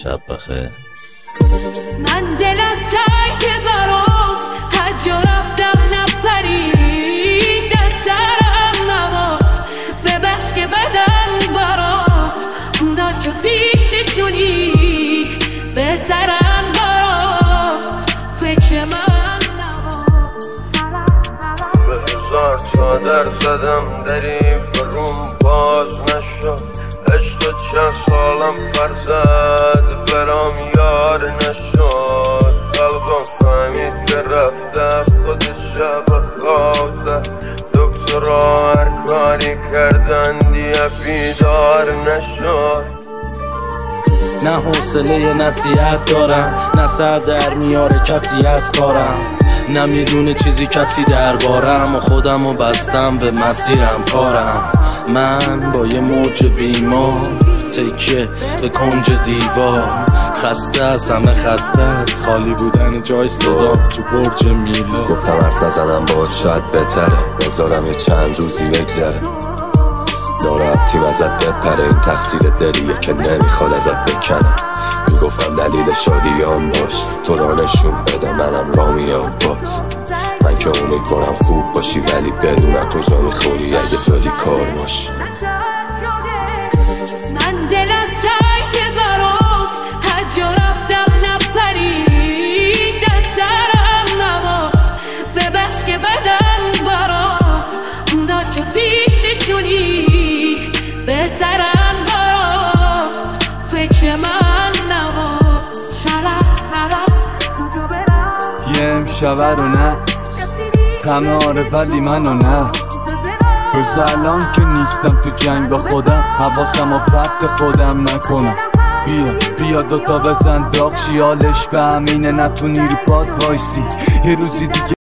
شب بخیر. من دلم تنگ برات هر جا رفتم نپرید از سرم نباد ببخش که بدم برات اونا که پیششونی بهترم برات فکر من نباد. به هزار چادر زدم دری بروم باز نشد عشق چند سالم فرزد برام یار نشد قلبم فهمید که رفته خودش شب خواسته دکترها هر کاری کردن دیگه بیدار نشد. نه حوصله نصیحت دارم نه سر در میاره کسی از کارم نه میدونه چیزی کسی دربارم و خودمو بستم به مسیرم کارم. من با یه موج بیمار تکیه به کنج دیوار خسته از همه خسته از خالی بودن جای صدا تو برج میلا. گفتم حرف نزنم باهات شاید بهتره بذارم یه چند روزی بگذره ناراحتیم ازت بپره این تقصیر دلیه که نمیخواد ازت بکنه. میگفتم دلیل شادیام باش تو را نشون بده منم را میام باز من که امیدوارم خوب باشی ولی بدونم کجا میخوری اگه دادی کار باش. من دلم تنگ برات هر جا رفتم نپرید از سرم نباد ببخش که بدم برات اونا که پیششونی بهترم برات فکر من نباد. یه امشبه رو نه همه آره ولی منو نه روز الان که نیستم تو جنگ با خودم حواسم و پرت خودم نکنم. بیا دوتا بزن داغ شیالش به همینه نتونی رو پاد وایسی یه روزی دیگه